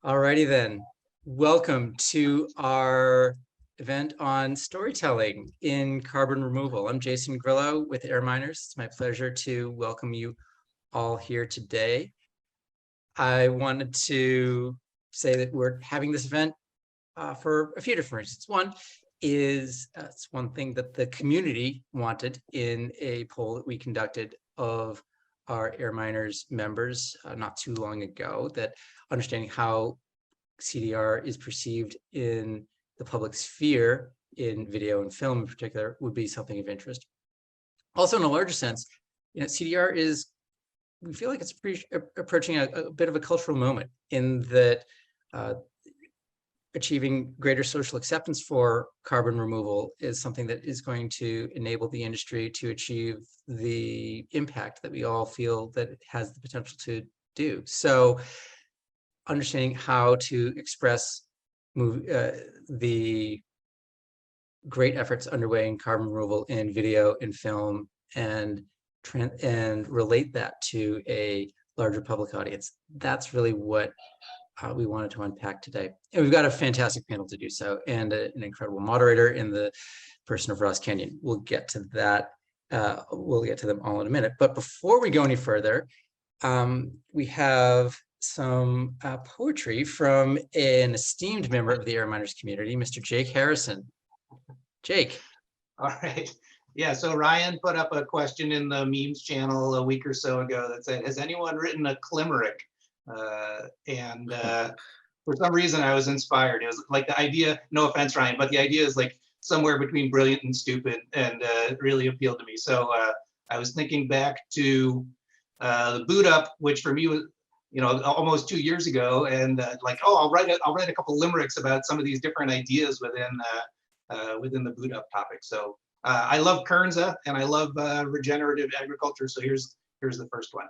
Alrighty then. Welcome to our event on storytelling in carbon removal. I'm Jason Grillo with Air Miners. It's my pleasure to welcome you all here today. I wanted to say that we're having this event for a few different reasons. One is it's one thing that the community wanted in a poll that we conducted of our Air Miners members not too long ago, that understanding how CDR is perceived in the public sphere, in video and film in particular, would be something of interest. Also, in a larger sense, CDR is, we feel like it's approaching a bit of a cultural moment in that achieving greater social acceptance for carbon removal is something that is going to enable the industry to achieve the impact that we all feel that it has the potential to do. So understanding how to express the great efforts underway in carbon removal in video and film and relate that to a larger public audience. That's really what we wanted to unpack today. And we've got a fantastic panel to do so, and an incredible moderator in the person of Ross Kenyon. We'll get to that. We'll get to them all in a minute. But before we go any further, we have some poetry from an esteemed member of the Air Miners community, Mr. Jake Harrison. Jake. All right. Yeah, so Ryan put up a question in the memes channel a week or so ago that said, has anyone written a limerick? For some reason I was inspired. It was like the idea, no offense, Ryan, but the idea is like somewhere between brilliant and stupid, and it really appealed to me. So I was thinking back to the boot up, which for me was, almost 2 years ago, and I'll write a couple limericks about some of these different ideas within the boot up topic. So I love Kernza and I love regenerative agriculture. So here's the first one.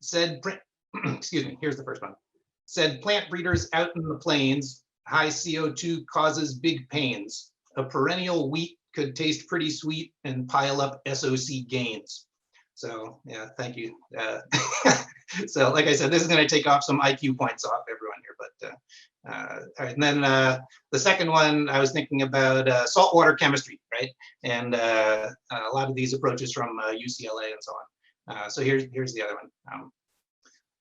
Here's the first one. Said plant breeders out in the plains, high CO2 causes big pains. A perennial wheat could taste pretty sweet and pile up SOC gains. So yeah, thank you. So like I said, this is going to take off some IQ points off everyone here. But all right. And then the second one, I was thinking about saltwater chemistry, right? And a lot of these approaches from UCLA and so on. So here's the other one.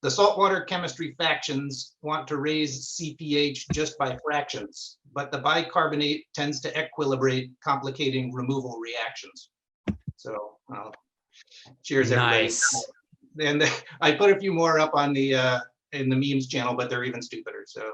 The saltwater chemistry factions want to raise CPH just by fractions, but the bicarbonate tends to equilibrate, complicating removal reactions. So cheers, everybody. Nice. And I put a few more up on the in the memes channel, but they're even stupider. So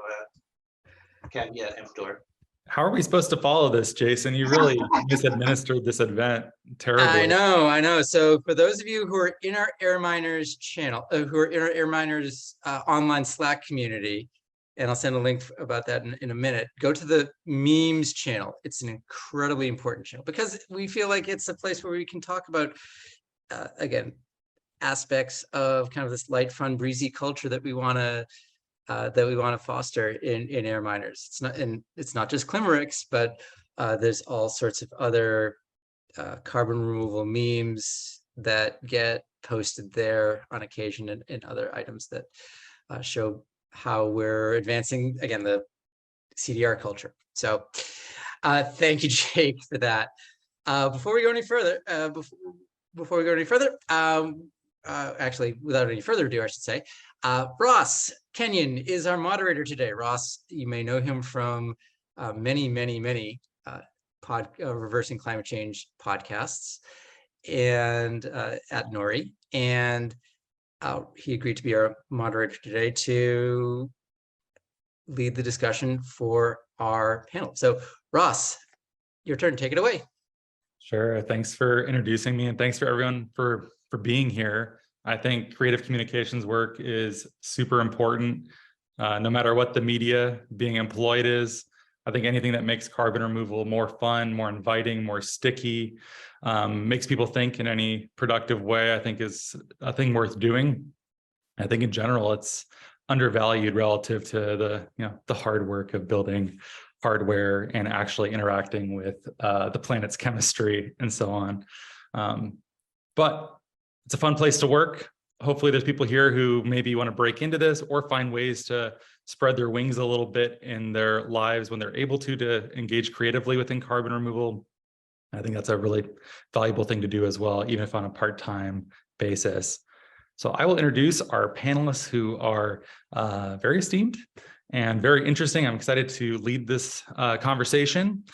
caveat emptor. How are we supposed to follow this, Jason? You really misadministered this event terribly. I know. So for those of you who are in our Air Miners channel, who are in our Air Miners online Slack community, and I'll send a link about that in a minute, go to the memes channel. It's an incredibly important channel because we feel like it's a place where we can talk about, again, aspects of kind of this light, fun, breezy culture that we want to foster in Air Miners. It's not just limericks, but there's all sorts of other carbon removal memes that get posted there on occasion, and other items that show how we're advancing, again, the CDR culture. So thank you, Jake, for that. Before we go any further, actually, without any further ado, I should say, Ross Kenyon is our moderator today. Ross, you may know him from many reversing climate change podcasts and at Nori, and he agreed to be our moderator today to lead the discussion for our panel. So Ross, your turn, take it away. Sure, thanks for introducing me, and thanks for everyone for being here. I think creative communications work is super important, no matter what the media being employed is. I think anything that makes carbon removal more fun, more inviting, more sticky, makes people think in any productive way, I think is a thing worth doing. I think in general, it's undervalued relative to the hard work of building hardware and actually interacting with the planet's chemistry and so on. But it's a fun place to work. hopefully there's people here who maybe want to break into this or find ways to spread their wings a little bit in their lives when they're able to engage creatively within carbon removal. I think that's a really valuable thing to do as well, even if on a part-time basis. So I will introduce our panelists who are very esteemed and very interesting. I'm excited to lead this conversation.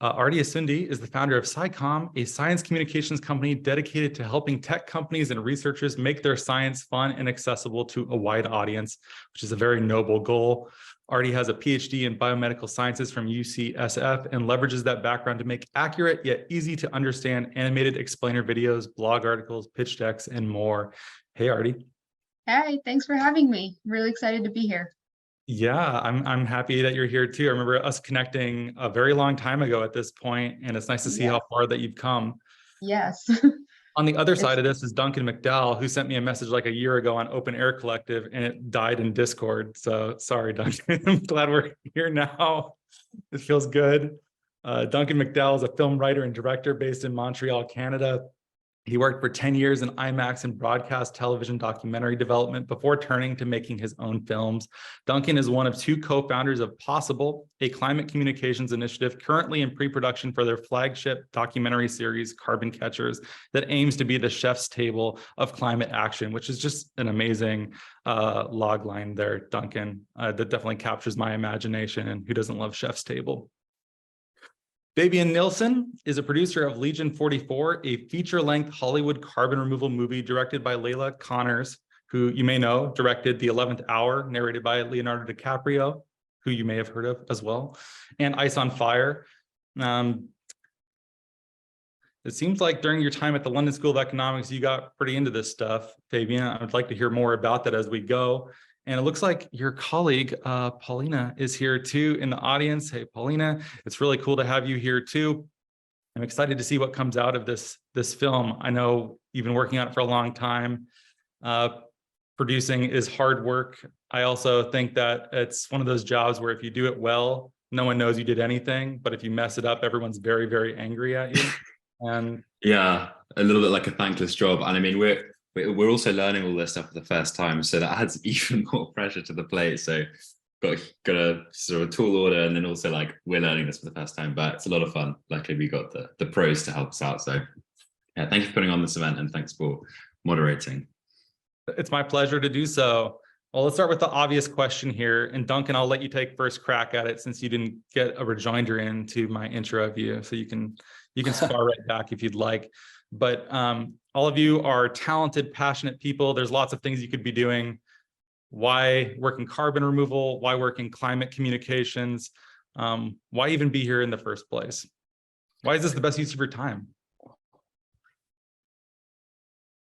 Aarati Asundi is the founder of Sykom, a science communications company dedicated to helping tech companies and researchers make their science fun and accessible to a wide audience, which is a very noble goal. Aarati has a PhD in biomedical sciences from UCSF and leverages that background to make accurate yet easy to understand animated explainer videos, blog articles, pitch decks, and more. Hey, Aarati. Hey, thanks for having me. Really excited to be here. Yeah, I'm happy that you're here too. I remember us connecting a very long time ago at this point, and it's nice to see how far that you've come. Yes. On the other side of this is Duncan McDowall, who sent me a message like a year ago on Open Air Collective, and it died in Discord. So sorry, Duncan. I'm glad we're here now. It feels good. Duncan McDowall is a film writer and director based in Montreal, Canada. He worked for 10 years in IMAX and broadcast television documentary development before turning to making his own films. Duncan is one of two co-founders of Possible, a climate communications initiative currently in pre-production for their flagship documentary series, Carbon Catchers, that aims to be the chef's table of climate action, which is just an amazing log line there, Duncan. That definitely captures my imagination, and who doesn't love chef's table? Fabian Nilsson is a producer of Legion 44, a feature-length Hollywood carbon removal movie directed by Layla Connors, who you may know directed The 11th Hour, narrated by Leonardo DiCaprio, who you may have heard of as well, and Ice on Fire. It seems like during your time at the London School of Economics, you got pretty into this stuff, Fabian. I would like to hear more about that as we go. And it looks like your colleague, Paulina, is here too in the audience. Hey, Paulina, it's really cool to have you here too. I'm excited to see what comes out of this film. I know you've been working on it for a long time. Producing is hard work. I also think that it's one of those jobs where if you do it well, no one knows you did anything. But if you mess it up, everyone's very, very angry at you. And yeah, a little bit like a thankless job. And I mean, we're also learning all this stuff for the first time, so that adds even more pressure to the plate. So got a sort of a tall order, and then also like we're learning this for the first time, but it's a lot of fun. Luckily, we got the pros to help us out. So yeah, thank you for putting on this event, and thanks for moderating. It's my pleasure to do so. Well, let's start with the obvious question here. And Duncan, I'll let you take first crack at it since you didn't get a rejoinder into my intro of you. So you can spar right back if you'd like. But all of you are talented, passionate people. There's lots of things you could be doing. Why work in carbon removal? Why work in climate communications? Why even be here in the first place? Why is this the best use of your time?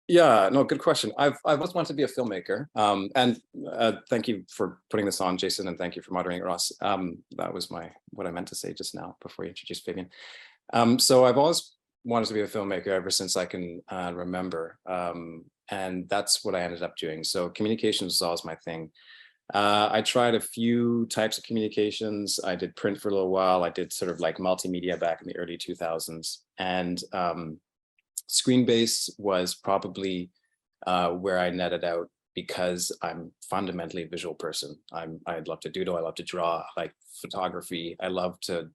Yeah, no, good question. I've always wanted to be a filmmaker. And thank you for putting this on, Jason, and thank you for moderating it, Ross. That was what I meant to say just now before you introduced Fabian. So I've always wanted to be a filmmaker ever since I can remember. And that's what I ended up doing. So communications was always my thing. I tried a few types of communications. I did print for a little while. I did sort of like multimedia back in the early 2000s. And screen-based was probably where I netted out because I'm fundamentally a visual person. I love to doodle, I love to draw, I like photography. I love to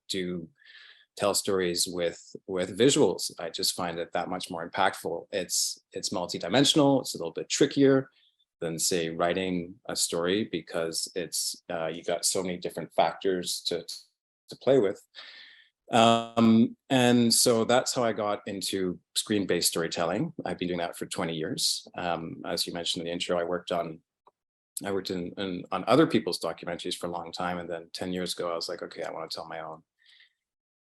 tell stories with visuals. I just find it that much more impactful. It's multidimensional, it's a little bit trickier than say writing a story because it's you got so many different factors to play with. And so that's how I got into screen-based storytelling. I've been doing that for 20 years. As you mentioned in the intro, I worked on other people's documentaries for a long time. And then 10 years ago, I was like, okay, I want to tell my own.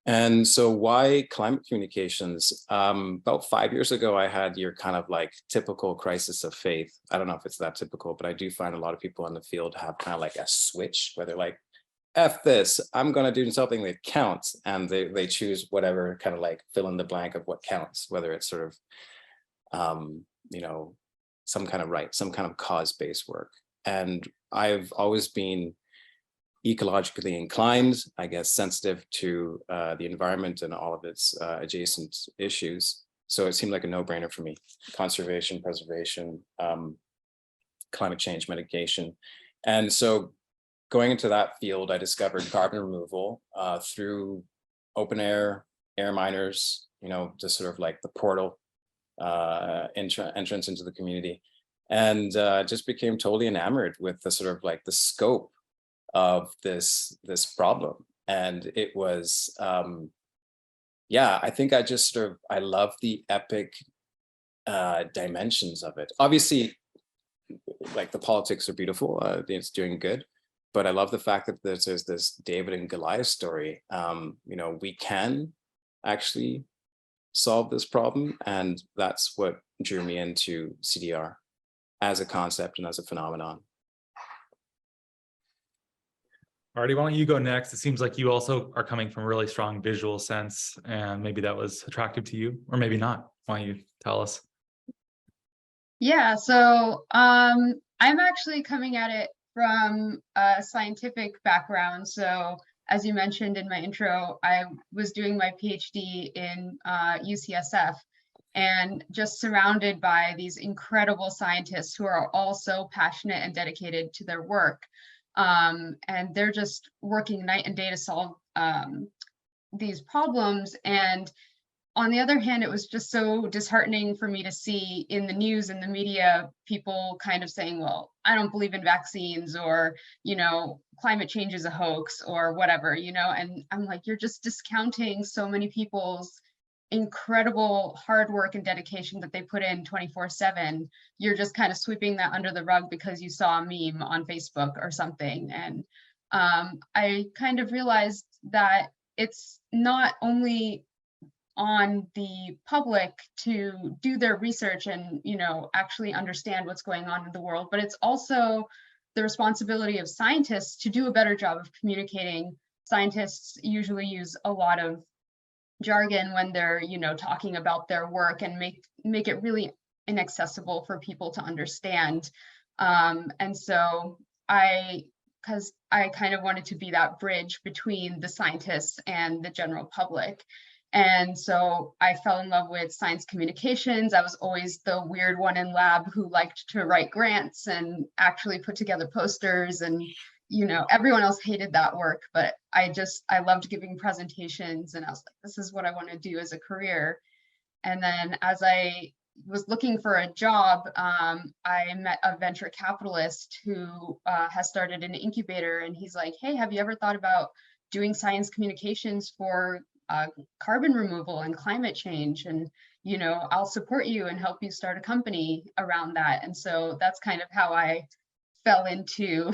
And so why climate communications? About 5 years ago, I had your kind of like typical crisis of faith. I don't know if it's that typical, but I do find a lot of people in the field have kind of like a switch where they're like, F this, I'm going to do something that counts. And they choose whatever kind of like fill in the blank of what counts, whether it's sort of, some kind of some kind of cause-based work. And I've always been ecologically inclined, I guess, sensitive to the environment and all of its adjacent issues. So it seemed like a no-brainer for me. Conservation, preservation, climate change mitigation. And so going into that field, I discovered carbon removal through open air miners, just sort of like the portal entrance into the community, and just became totally enamored with the sort of like the scope of this problem. And it was, I think I just sort of, I love the epic dimensions of it. Obviously, like the politics are beautiful, it's doing good, but I love the fact that there's this David and Goliath story. We can actually solve this problem, and that's what drew me into CDR as a concept and as a phenomenon. Aarati, why don't you go next? It seems like you also are coming from a really strong visual sense, and maybe that was attractive to you, or maybe not. Why don't you tell us? Yeah, so I'm actually coming at it from a scientific background. So as you mentioned in my intro, I was doing my PhD in UCSF, and just surrounded by these incredible scientists who are all so passionate and dedicated to their work. And they're just working night and day to solve these problems. And on the other hand, it was just so disheartening for me to see in the news and the media, people kind of saying, well, I don't believe in vaccines, or, climate change is a hoax, or whatever, and I'm like, you're just discounting so many people's incredible hard work and dedication that they put in 24/7. You're just kind of sweeping that under the rug because you saw a meme on Facebook or something. And I kind of realized that it's not only on the public to do their research and actually understand what's going on in the world, but it's also the responsibility of scientists to do a better job of communicating. Scientists usually use a lot of jargon when they're talking about their work, and make it really inaccessible for people to understand. And so because I kind of wanted to be that bridge between the scientists and the general public. And so I fell in love with science communications. I was always the weird one in lab who liked to write grants and actually put together posters, and everyone else hated that work, but I loved giving presentations, and I was like, this is what I want to do as a career. And then as I was looking for a job, I met a venture capitalist who has started an incubator, and he's like, hey, have you ever thought about doing science communications for carbon removal and climate change? And I'll support you and help you start a company around that. And so that's kind of how I fell into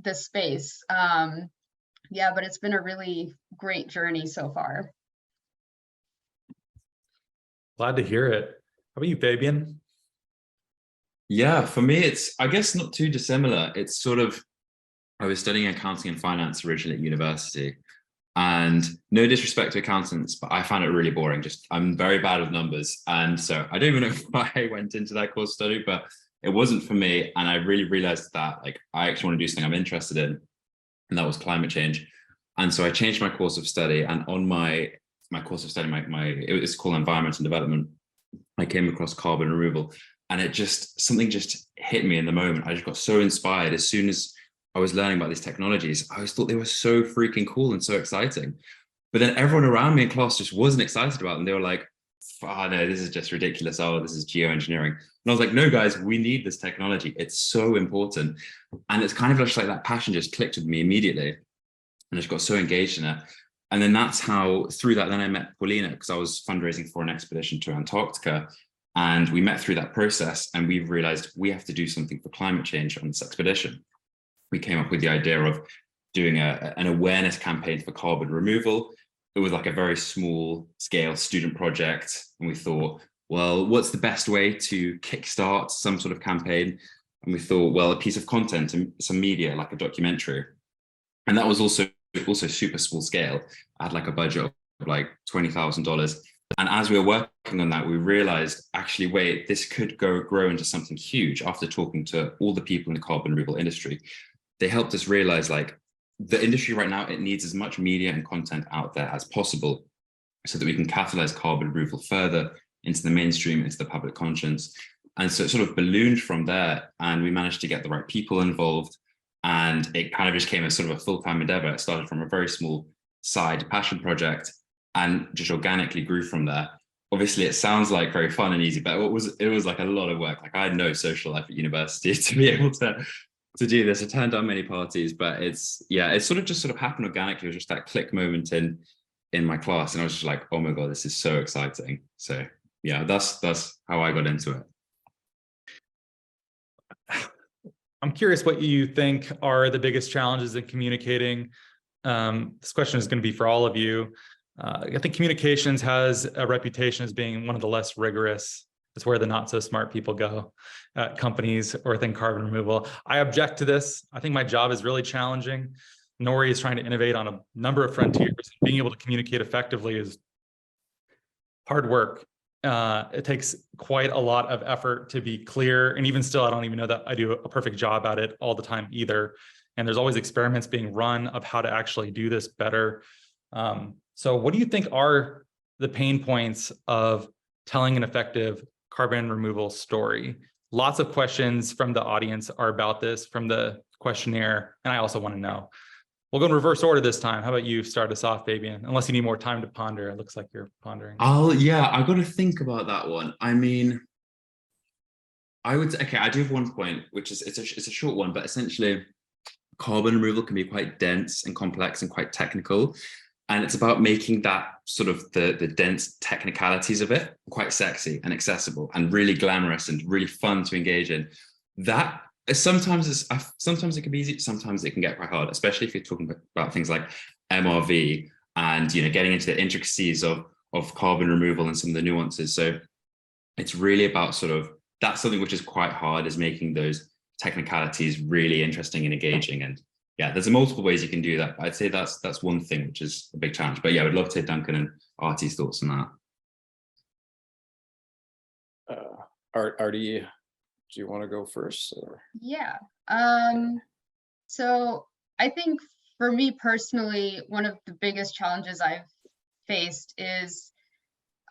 this space. But it's been a really great journey so far. Glad to hear it. How about you, Fabian? Yeah, for me, it's, I guess, not too dissimilar. It's sort of, I was studying accounting and finance originally at university, and no disrespect to accountants, but I found it really boring. I'm very bad with numbers. And so I don't even know why I went into that course study, but it wasn't for me. And I really realized that I actually want to do something I'm interested in, and that was climate change. And so I changed my course of study, and on my course of study, it's called environment and development, I came across carbon removal, and something just hit me in the moment. I just got so inspired as soon as I was learning about these technologies. I always thought they were so freaking cool and so exciting. But then everyone around me in class just wasn't excited about them. They were like, oh no, this is just ridiculous. Oh, this is geoengineering. And I was like, no, guys, we need this technology. It's so important. And it's kind of just like that passion just clicked with me immediately. And I just got so engaged in it. And then that's how, through that, then I met Paulina, because I was fundraising for an expedition to Antarctica. And we met through that process, and we realized we have to do something for climate change on this expedition. We came up with the idea of doing an awareness campaign for carbon removal. It was like a very small scale student project. And we thought, well, what's the best way to kickstart some sort of campaign? And we thought, well, a piece of content and some media, like a documentary. And that was also super small scale. I had like a budget of like $20,000. And as we were working on that, we realized, actually, wait, this could grow into something huge. After talking to all the people in the carbon removal industry, they helped us realize, like, the industry right now, it needs as much media and content out there as possible so that we can catalyze carbon removal further into the mainstream, into the public conscience. And so it sort of ballooned from there, and we managed to get the right people involved. And it kind of just came as sort of a full-time endeavor. It started from a very small side passion project and just organically grew from there. Obviously, it sounds like very fun and easy, but it was like a lot of work. Like, I had no social life at university to be able to do this. I turned down many parties, but it's sort of happened organically. It was just that click moment in my class, and I was just like, oh my God, this is so exciting. So yeah, that's how I got into it. I'm curious what you think are the biggest challenges in communicating. This question is going to be for all of you. I think communications has a reputation as being one of the less rigorous. It's where the not so smart people go at companies or within carbon removal. I object to this. I think my job is really challenging. Nori is trying to innovate on a number of frontiers. Being able to communicate effectively is hard work. It takes quite a lot of effort to be clear. And even still, I don't even know that I do a perfect job at it all the time either. And there's always experiments being run of how to actually do this better. So what do you think are the pain points of telling an effective carbon removal story? Lots of questions from the audience are about this from the questionnaire. And I also want to know. We'll go in reverse order this time. How about you start us off, Fabian? Unless you need more time to ponder. It looks like you're pondering. Yeah, I got to think about that one. I mean, I do have one point, which is it's a short one, but essentially carbon removal can be quite dense and complex and quite technical. And it's about making that sort of the dense technicalities of it quite sexy and accessible and really glamorous and really fun to engage in. That sometimes it can be easy, sometimes it can get quite hard, especially if you're talking about things like MRV and getting into the intricacies of carbon removal and some of the nuances. So it's really about that's something which is quite hard, is making those technicalities really interesting and engaging. And yeah, there's multiple ways you can do that. I'd say that's one thing which is a big challenge. But yeah, I would love to hear Duncan and Aarati's thoughts on that. Aarati, do you want to go first? Or? Yeah. So I think for me personally, one of the biggest challenges I've faced is,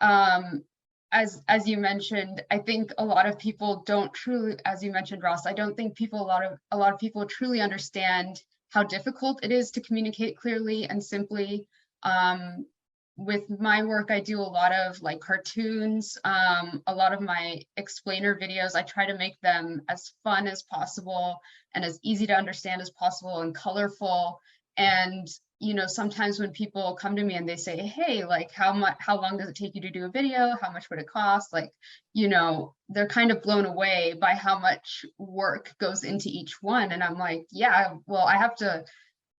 as you mentioned, I think a lot of people don't truly, as you mentioned, Ross, I don't think a lot of people truly understand how difficult it is to communicate clearly and simply. With my work, I do a lot of like cartoons, a lot of my explainer videos. I try to make them as fun as possible and as easy to understand as possible and colorful. And sometimes when people come to me and they say, hey, like how long does it take you to do a video? How much would it cost? Like, they're kind of blown away by how much work goes into each one. And I'm like, yeah, well, I have to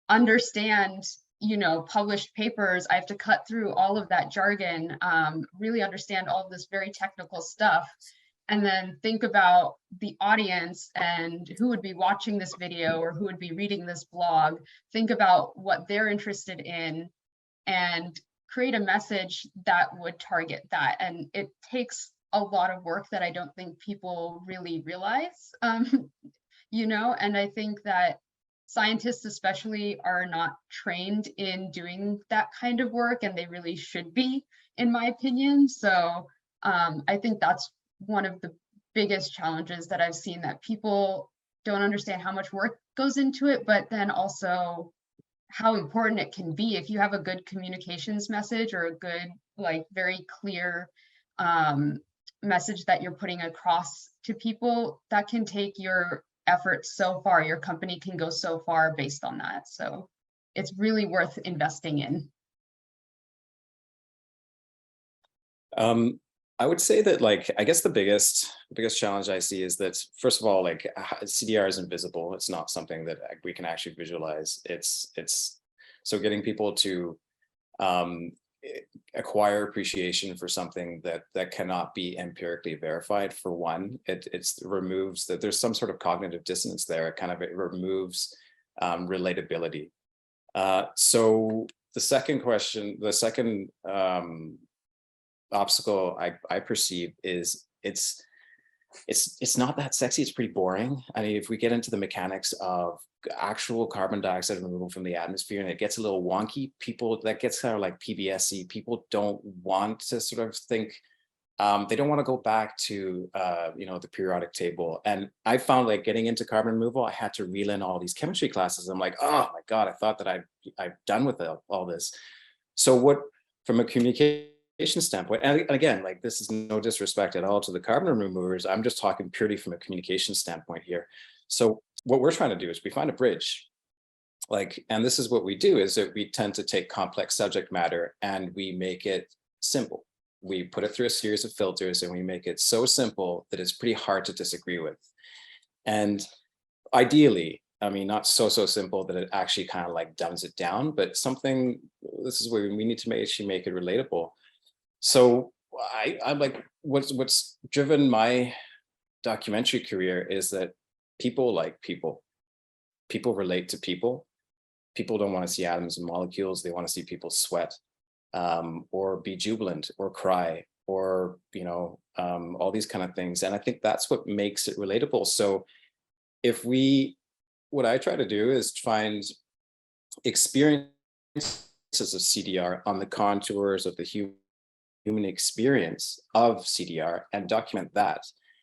understand, published papers. I have to cut through all of that jargon, really understand all of this very technical stuff. And then think about the audience and who would be watching this video or who would be reading this blog. Think about what they're interested in and create a message that would target that. And it takes a lot of work that I don't think people really realize, and I think that scientists especially are not trained in doing that kind of work, and they really should be, in my opinion. So I think that's one of the biggest challenges that I've seen, that people don't understand how much work goes into it, but then also how important it can be. If you have a good communications message or a good, like very clear message that you're putting across to people, that can take your efforts so far. Your company can go so far based on that. So it's really worth investing in. I would say that, like, I guess the biggest challenge I see is that, first of all, like CDR is invisible. It's not something that we can actually visualize. It's so getting people to acquire appreciation for something that cannot be empirically verified. For one, it removes that there's some sort of cognitive dissonance there. It removes relatability. So the second obstacle I perceive is it's not that sexy. It's pretty boring. I mean, if we get into the mechanics of actual carbon dioxide removal from the atmosphere and it gets a little wonky, that gets kind of like PBS-y. People don't want to sort of think They don't want to go back to, the periodic table. And I found like getting into carbon removal, I had to reel in all these chemistry classes. I'm like, oh my God, I thought that I've done with all this. So what, from a communication standpoint, and again, like this is no disrespect at all to the carbon removers, I'm just talking purely from a communication standpoint here. So what we're trying to do is we find a bridge. And this is what we do, is that we tend to take complex subject matter and we make it simple. We put it through a series of filters and we make it so simple that it's pretty hard to disagree with. And ideally, I mean, not so simple that it actually kind of like dumbs it down, but something, this is where we need to actually make it relatable. So I'm like, what's driven my documentary career is that people like people. People relate to people. People don't want to see atoms and molecules. They want to see people sweat. Or be jubilant or cry or, all these kind of things. And I think that's what makes it relatable. So what I try to do is find experiences of CDR on the contours of the human experience of CDR and document that.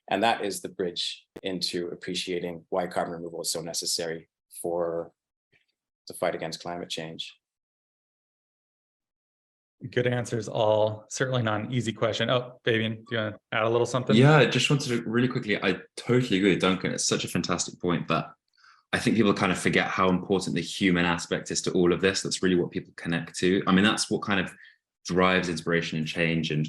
And that is the bridge into appreciating why carbon removal is so necessary for the fight against climate change. Good answers all. Certainly not an easy question. Oh, Fabian, do you want to add a little something? Yeah, I just wanted to really quickly, I totally agree with Duncan. It's such a fantastic point, but I think people kind of forget how important the human aspect is to all of this. That's really what people connect to. I mean, that's what kind of drives inspiration and change. And,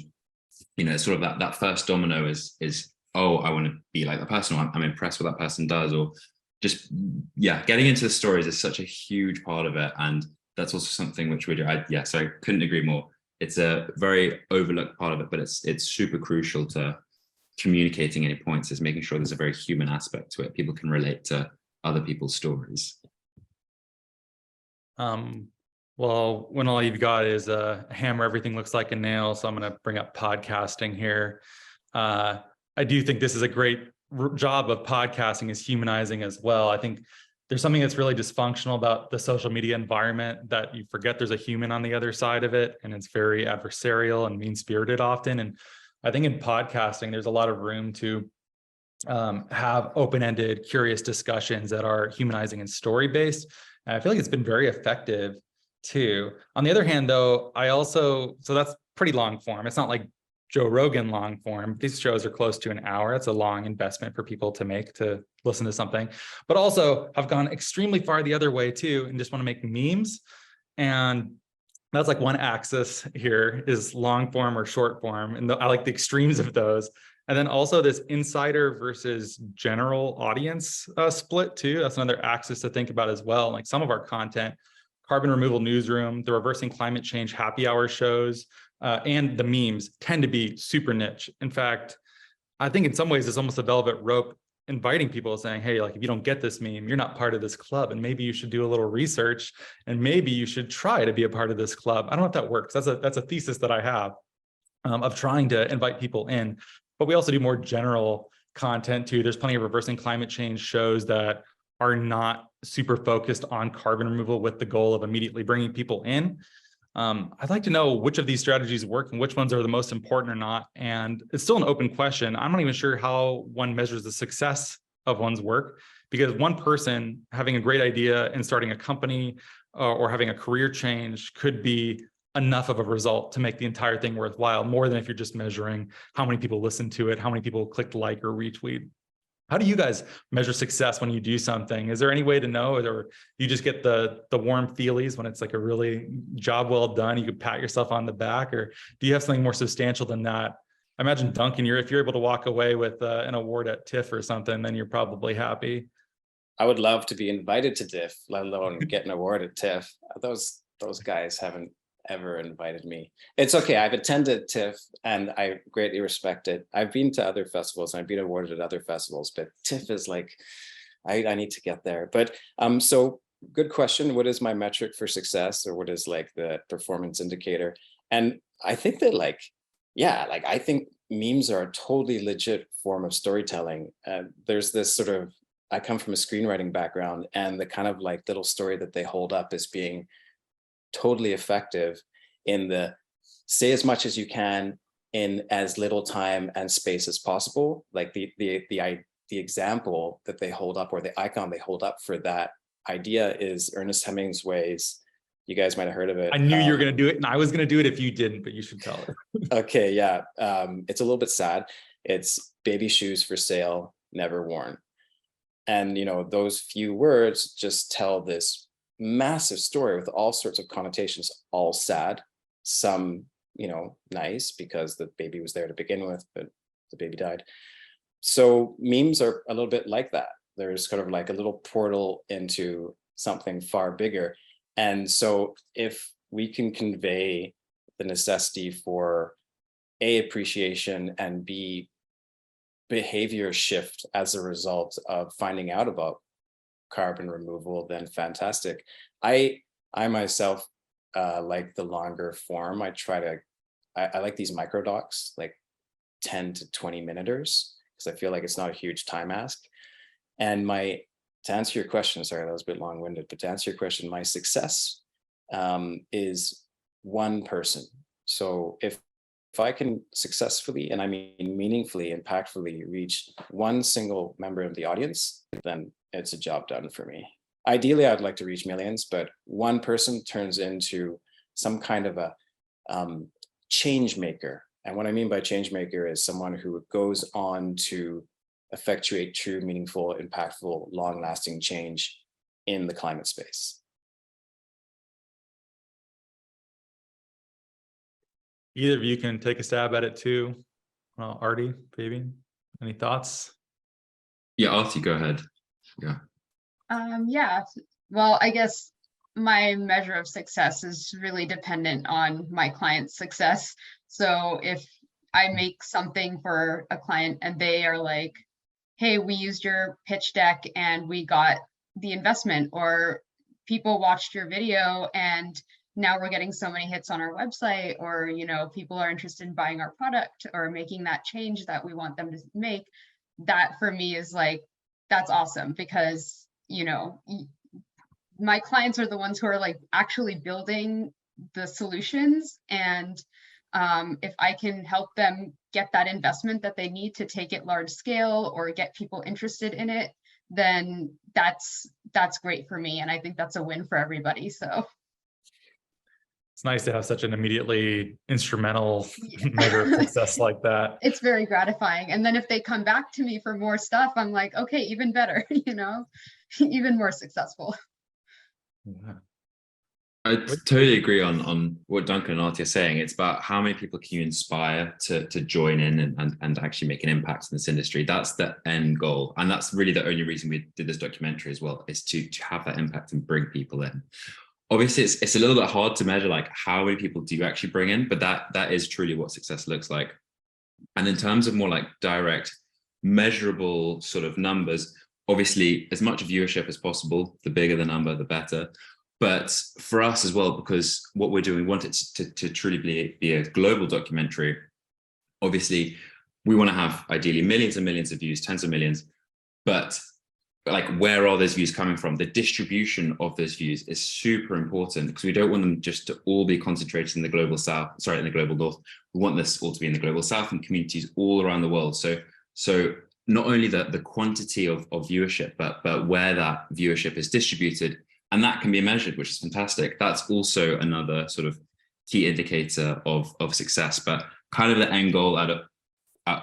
sort of that first domino is, oh, I want to be like that person, or I'm impressed what that person does, or just, getting into the stories is such a huge part of it. And that's also something which we do. So I couldn't agree more. It's a very overlooked part of it, but it's super crucial to communicating any points, is making sure there's a very human aspect to it. People can relate to other people's stories. Well, when all you've got is a hammer, everything looks like a nail. So I'm going to bring up podcasting here. I do think this is a great job of podcasting, is humanizing as well. I think there's something that's really dysfunctional about the social media environment, that you forget there's a human on the other side of it, and it's very adversarial and mean-spirited often. And I think in podcasting, there's a lot of room to have open-ended, curious discussions that are humanizing and story-based. And I feel like it's been very effective too. On the other hand, though, so that's pretty long form. It's not like Joe Rogan long form. These shows are close to an hour. It's a long investment for people to make to listen to something. But also, I've gone extremely far the other way too, and just want to make memes. And that's like one axis here, is long form or short form. And I like the extremes of those. And then also this insider versus general audience split too. That's another axis to think about as well. Like some of our content, Carbon Removal Newsroom, the Reversing Climate Change happy hour shows, and the memes tend to be super niche. In fact, I think in some ways it's almost a velvet rope, inviting people, saying, hey, like if you don't get this meme, you're not part of this club, and maybe you should do a little research, and maybe you should try to be a part of this club. I don't know if that works. That's a thesis that I have of trying to invite people in. But we also do more general content too. There's plenty of reversing climate change shows that are not super focused on carbon removal with the goal of immediately bringing people in. I'd like to know which of these strategies work and which ones are the most important or not. And it's still an open question. I'm not even sure how one measures the success of one's work, because one person having a great idea and starting a company or having a career change could be enough of a result to make the entire thing worthwhile, more than if you're just measuring how many people listen to it, how many people clicked like or retweet. How do you guys measure success when you do something? Is there any way to know, or you just get the warm feelies when it's like a really job well done, you could pat yourself on the back, or do you have something more substantial than that? I imagine, Duncan, if you're able to walk away with an award at TIFF or something, then you're probably happy. I would love to be invited to TIFF, let alone get an award at TIFF. Those guys haven't ever invited me. It's okay. I've attended TIFF and I greatly respect it. I've been to other festivals and I've been awarded at other festivals, but TIFF is like, I need to get there. But so good question. What is my metric for success, or what is like the performance indicator? And I think that I think memes are a totally legit form of storytelling. There's this sort of, I come from a screenwriting background, and the kind of like little story that they hold up as being totally effective in the say as much as you can in as little time and space as possible. Like the example that they hold up, or the icon they hold up for that idea, is Ernest Hemingway's. You guys might have heard of it. I knew you were going to do it, and I was going to do it if you didn't, but you should tell it. Okay, yeah. It's a little bit sad. It's baby shoes for sale, never worn. And, those few words just tell this massive story with all sorts of connotations, all sad, some, nice because the baby was there to begin with, but the baby died. So memes are a little bit like that. There's kind of like a little portal into something far bigger. And so if we can convey the necessity for A, appreciation, and B, behavior shift as a result of finding out about carbon removal, then fantastic. I myself like the longer form. I like these micro docs, like 10 to 20 minuters, because I feel like it's not a huge time ask. And to answer your question, sorry, that was a bit long-winded, but to answer your question, my success is one person. So if I can successfully, and I mean meaningfully, impactfully reach one single member of the audience, then it's a job done for me. Ideally, I'd like to reach millions, but one person turns into some kind of a change maker. And what I mean by change maker is someone who goes on to effectuate true, meaningful, impactful, long-lasting change in the climate space. Either of you can take a stab at it too. Aarati, Fabian, any thoughts? Yeah, Aarati, go ahead. Yeah. Yeah, well, I guess my measure of success is really dependent on my client's success. So if I make something for a client and they are like, hey, we used your pitch deck and we got the investment, or people watched your video and now we're getting so many hits on our website, or, people are interested in buying our product or making that change that we want them to make, that for me is like, that's awesome, because, my clients are the ones who are like actually building the solutions. And if I can help them get that investment that they need to take it large scale or get people interested in it, then that's great for me. And I think that's a win for everybody. So it's nice to have such an immediately instrumental measure of success like that. It's very gratifying. And then if they come back to me for more stuff, I'm like, okay, even better, even more successful. Yeah. I totally agree on what Duncan and Aarati are saying. It's about how many people can you inspire to join in and actually make an impact in this industry. That's the end goal. And that's really the only reason we did this documentary as well, is to have that impact and bring people in. Obviously, it's a little bit hard to measure like how many people do you actually bring in, but that is truly what success looks like. And in terms of more like direct, measurable sort of numbers, obviously as much viewership as possible, the bigger the number, the better. But for us as well, because what we're doing, we want it to truly be a global documentary. Obviously, we want to have ideally millions and millions of views, tens of millions, but like, where are those views coming from? The distribution of those views is super important, because we don't want them just to all be concentrated in the global south, in the global north. We want this all to be in the global south and communities all around the world. So not only the quantity of viewership, but where that viewership is distributed, and that can be measured, which is fantastic. That's also another sort of key indicator of success. But kind of the end goal at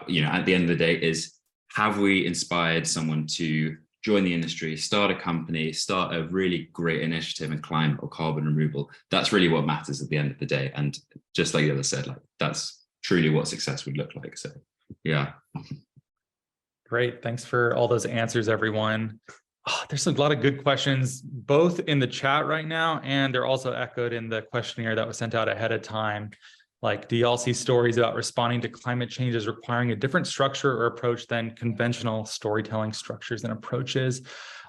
the end of the day is, have we inspired someone to join the industry, start a company, start a really great initiative in climate or carbon removal? That's really what matters at the end of the day. And just like the other said, like, that's truly what success would look like. So yeah. Great. Thanks for all those answers, everyone. There's a lot of good questions, both in the chat right now, and they're also echoed in the questionnaire that was sent out ahead of time. Like, do y'all see stories about responding to climate change as requiring a different structure or approach than conventional storytelling structures and approaches?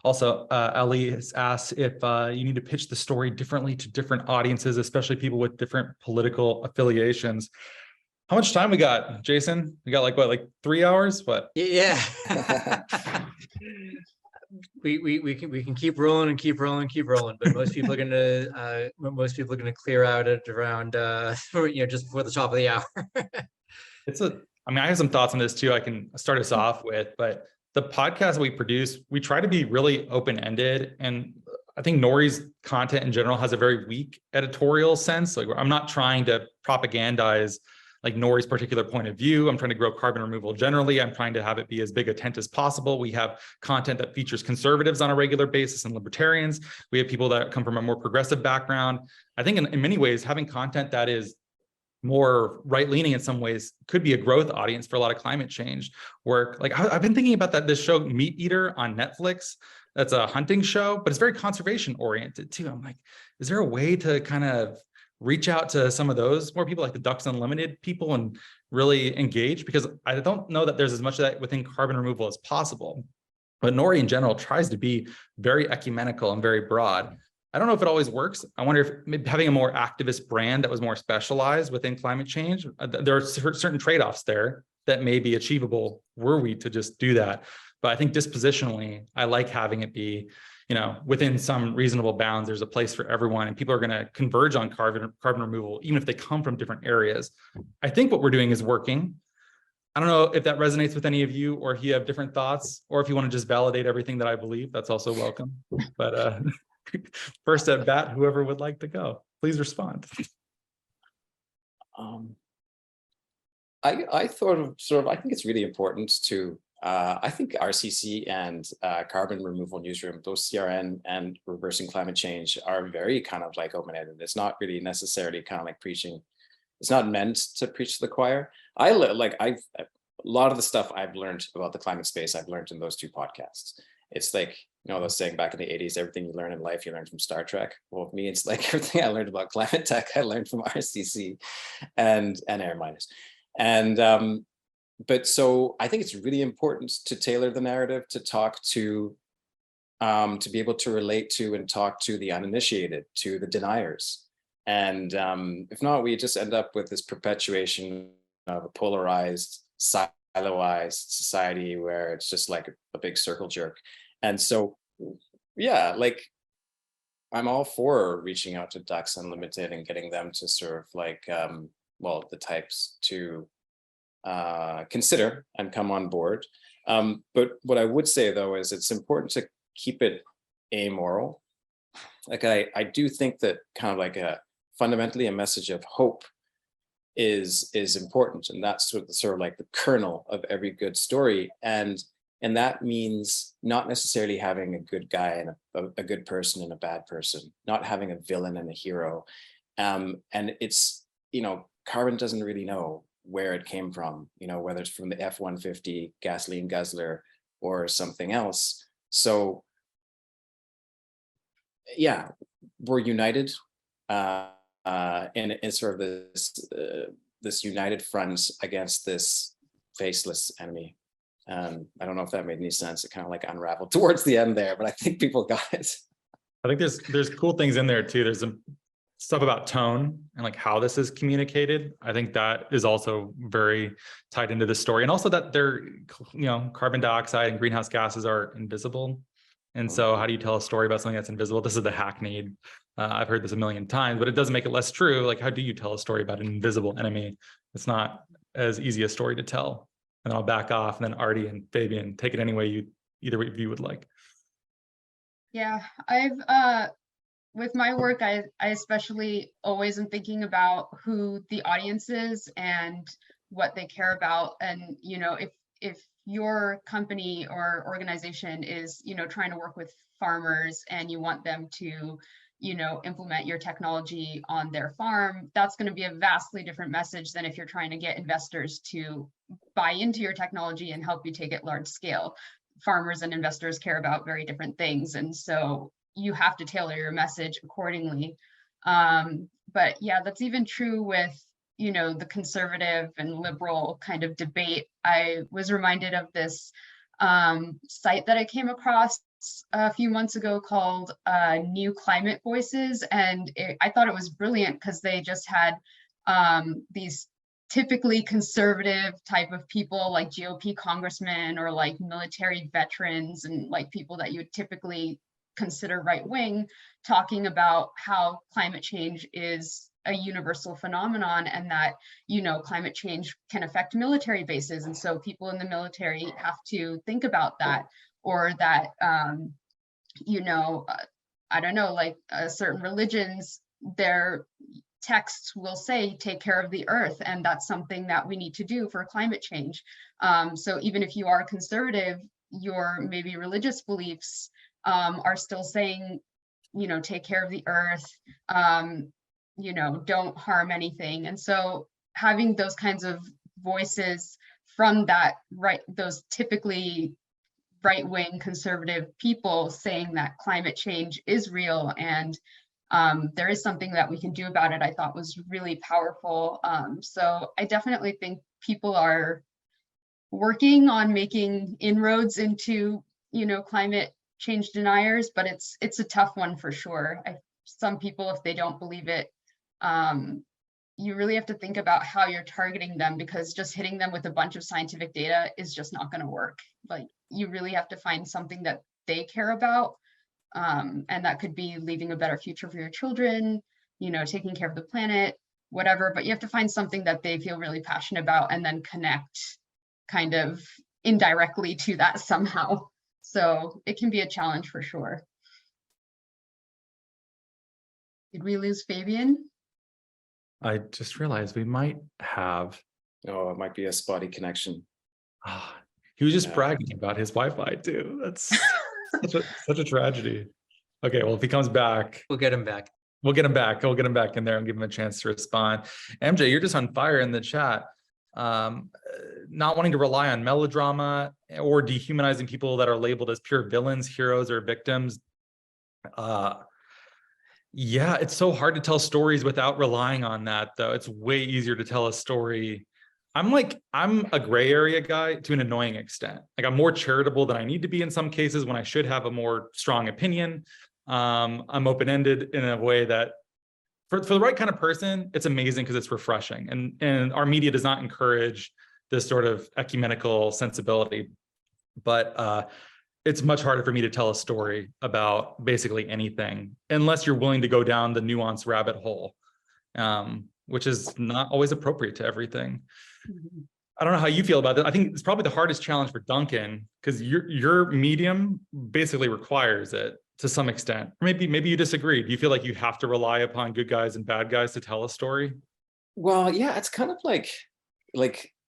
Also, Ellie has asked if you need to pitch the story differently to different audiences, especially people with different political affiliations. How much time we got, Jason? We got like 3 hours? What? Yeah. we can keep rolling and keep rolling, but most people are gonna clear out at around just before the top of the hour. I mean, I have some thoughts on this too. I can start us off with, but the podcast we produce, we try to be really open-ended. And I think Nori's content in general has a very weak editorial sense. Like, I'm not trying to propagandize like Nori's particular point of view. I'm trying to grow carbon removal generally. I'm trying to have it be as big a tent as possible. We have content that features conservatives on a regular basis and libertarians. We have people that come from a more progressive background. I think in many ways, having content that is more right-leaning in some ways could be a growth audience for a lot of climate change work. Like I've been thinking about this show Meat Eater on Netflix. That's a hunting show, but it's very conservation oriented too. I'm like, is there a way to kind of reach out to some of those more people, like the Ducks Unlimited people, and really engage? Because I don't know that there's as much of that within carbon removal as possible. But Nori in general tries to be very ecumenical and very broad. I don't know if it always works. I wonder if maybe having a more activist brand that was more specialized within climate change, there are certain trade-offs there that may be achievable were we to just do that. But I think dispositionally, I like having it be, within some reasonable bounds, there's a place for everyone, and people are going to converge on carbon removal, even if they come from different areas. I think what we're doing is working. I don't know if that resonates with any of you, or if you have different thoughts, or if you want to just validate everything that I believe, that's also welcome. But first at bat, whoever would like to go, please respond. I thought of I think it's really important to, I think RCC and Carbon Removal Newsroom, both CRN and Reversing Climate Change, are very kind of like open-ended. It's not really necessarily kind of like preaching. It's not meant to preach to the choir. A lot of the stuff I've learned about the climate space, I've learned in those two podcasts. It's like, I was saying back in the 80s, everything you learn in life, you learn from Star Trek. Well, with me, it's like everything I learned about climate tech, I learned from RCC and Air Miners. And, but so I think it's really important to tailor the narrative, to talk to be able to relate to and talk to the uninitiated, to the deniers. And if not, we just end up with this perpetuation of a polarized, siloized society where it's just like a big circle jerk. And so, yeah, like I'm all for reaching out to Ducks Unlimited and getting them to sort of like, the types to consider and come on board. But what I would say though, is it's important to keep it amoral. Like I do think that kind of like fundamentally a message of hope is important. And that's sort of like the kernel of every good story. And that means not necessarily having a good guy and a good person and a bad person, not having a villain and a hero. And it's, carbon doesn't really know where it came from, whether it's from the F-150 gasoline guzzler or something else. So yeah, we're united in sort of this united front against this faceless enemy. I don't know if that made any sense. It kind of like unraveled towards the end there, but I think people got it. I think there's cool things in there too. There's some stuff about tone and like how this is communicated. I think that is also very tied into the story, and also that carbon dioxide and greenhouse gases are invisible. And so how do you tell a story about something that's invisible? This is the hackneyed. I've heard this a million times, but it doesn't make it less true. Like, how do you tell a story about an invisible enemy? It's not as easy a story to tell. And then I'll back off, and then Aarati and Fabian, take it any way either of you would like. Yeah, I've with my work, I especially always am thinking about who the audience is and what they care about. And if your company or organization is trying to work with farmers and you want them to implement your technology on their farm, that's going to be a vastly different message than if you're trying to get investors to buy into your technology and help you take it large scale. Farmers and investors care about very different things, and so you have to tailor your message accordingly. But yeah, that's even true with the conservative and liberal kind of debate. I was reminded of this site that I came across a few months ago called New Climate Voices, and I thought it was brilliant because they just had these typically conservative type of people, like GOP congressmen or like military veterans and like people that you would typically consider right-wing, talking about how climate change is a universal phenomenon, and that, you know, climate change can affect military bases. And so people in the military have to think about that, or that, you know, I don't know, like certain religions, their texts will say, take care of the earth. And that's something that we need to do for climate change. So even if you are conservative, your maybe religious beliefs are still saying, you know, take care of the earth, you know, don't harm anything. And so having those kinds of voices from that, right, those typically right-wing conservative people saying that climate change is real and there is something that we can do about it, I thought was really powerful. So I definitely think people are working on making inroads into, you know, climate change deniers, but it's a tough one for sure. Some people, if they don't believe it, you really have to think about how you're targeting them, because just hitting them with a bunch of scientific data is just not going to work. Like, you really have to find something that they care about, and that could be leaving a better future for your children, you know, taking care of the planet, whatever, but you have to find something that they feel really passionate about and then connect kind of indirectly to that somehow. So it can be a challenge for sure. Did we lose Fabian? I just realized we might have. Oh, it might be a spotty connection. He was just Yeah. bragging about his Wi-Fi too. That's such a tragedy. Okay, well, if he comes back, We'll get him back. we'll get him back. We'll get him back in there and give him a chance to respond. MJ, you're just on fire in the chat. Not wanting to rely on melodrama or dehumanizing people that are labeled as pure villains, heroes, or victims. Yeah, it's so hard to tell stories without relying on that, though. It's way easier to tell a story. I'm a gray area guy to an annoying extent. Like, I'm more charitable than I need to be in some cases when I should have a more strong opinion. I'm open-ended in a way that for the right kind of person, it's amazing because it's refreshing. And our media does not encourage this sort of ecumenical sensibility. But it's much harder for me to tell a story about basically anything unless you're willing to go down the nuance rabbit hole, which is not always appropriate to everything. I don't know how you feel about that. I think it's probably the hardest challenge for Duncan, because your medium basically requires it to some extent. Maybe you disagree. Do you feel like you have to rely upon good guys and bad guys to tell a story? Well, yeah, it's kind of like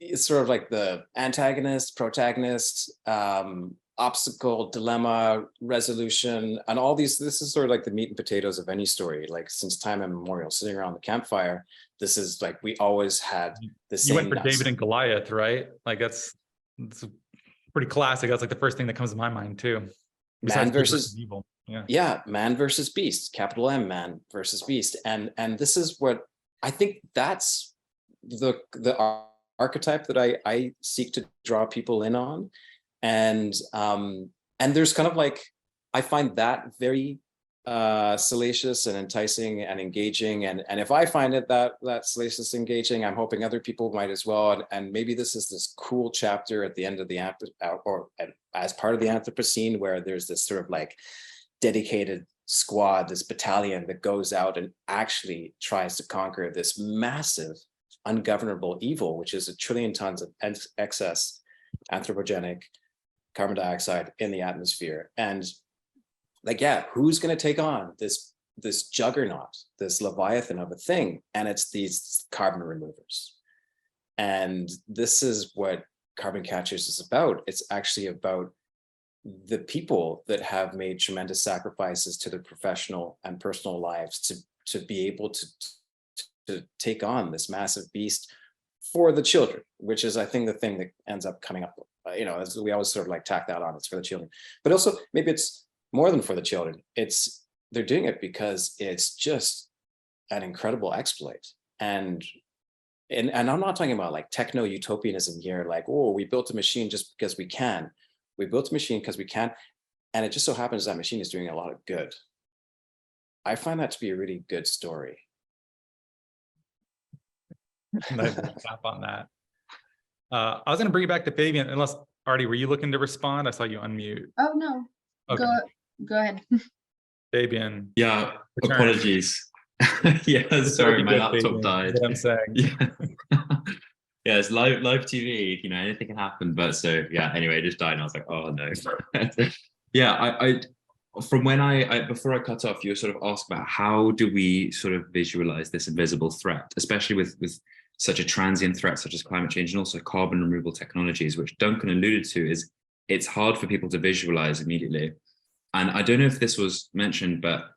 it's sort of like the antagonist, protagonist, obstacle, dilemma, resolution, and all these. This is sort of like the meat and potatoes of any story. Like, since time immemorial, sitting around the campfire, this is like, we always had the same. You went for David and Goliath, right? Like, that's pretty classic. That's like the first thing that comes to my mind too. Man versus evil. Yeah, man versus beast, capital M, man versus beast. And this is what I think, that's the archetype that I seek to draw people in on. And there's kind of like, I find that very salacious and enticing and engaging. And if I find it that salacious, engaging, I'm hoping other people might as well. And maybe this is this cool chapter at the end of the or as part of the Anthropocene, where there's this sort of like dedicated squad, this battalion that goes out and actually tries to conquer this massive ungovernable evil, which is 1 trillion tons of excess anthropogenic carbon dioxide in the atmosphere. And like, yeah, who's going to take on this juggernaut, this leviathan of a thing? And it's these carbon removers. And this is what Carbon Catchers is about. It's actually about the people that have made tremendous sacrifices to their professional and personal lives to be able to take on this massive beast for the children, which is, I think, the thing that ends up coming up. As we always sort of like tack that on, it's for the children. But also, maybe it's more than for the children. They're doing it because it's just an incredible exploit. And I'm not talking about like techno-utopianism here, like, oh, we built a machine just because we can. We built a machine because we can. And it just so happens that machine is doing a lot of good. I find that to be a really good story. Nice tap on that. I was going to bring it back to Fabian, unless, Aarati, were you looking to respond? I saw you unmute. Oh, no. Okay. Go ahead. Fabian. Yeah, return. apologies. Yeah, sorry, my Good laptop fading, is died. what I'm saying. Yeah. Yeah, it's live TV, you know, anything can happen. But so yeah, anyway, it just died and I was like, oh no. Yeah, I from when I before I cut off, you were sort of asked about how do we sort of visualize this invisible threat, especially with such a transient threat such as climate change and also carbon removal technologies, which Duncan alluded to. Is it's hard for people to visualize immediately. And I don't know if this was mentioned, but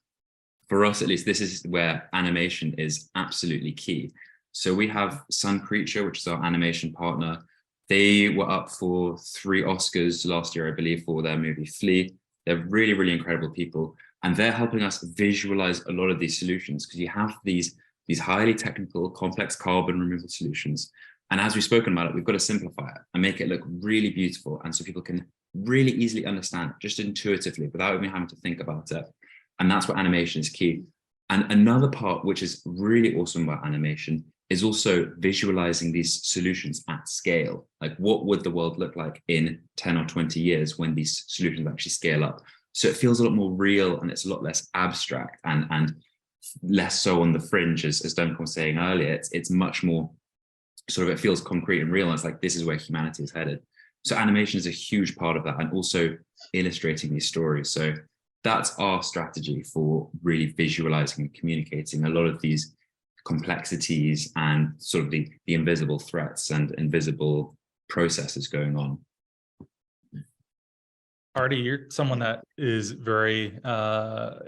for us at least, this is where animation is absolutely key. So we have Sun Creature, which is our animation partner. They were up for 3 Oscars last year, I believe, for their movie Flea. They're really, really incredible people. And they're helping us visualize a lot of these solutions because you have these highly technical, complex carbon removal solutions. And as we've spoken about it, we've got to simplify it and make it look really beautiful. And so people can really easily understand it, just intuitively, without even having to think about it. And that's where animation is key. And another part, which is really awesome about animation, is also visualizing these solutions at scale. Like, what would the world look like in 10 or 20 years when these solutions actually scale up? So it feels a lot more real and it's a lot less abstract and less so on the fringe, as Duncan was saying earlier. It's much more sort of, it feels concrete and real. And it's like, this is where humanity is headed. So animation is a huge part of that, and also illustrating these stories. So that's our strategy for really visualizing and communicating a lot of these complexities and sort of the invisible threats and invisible processes going on. Aarati, you're someone that is very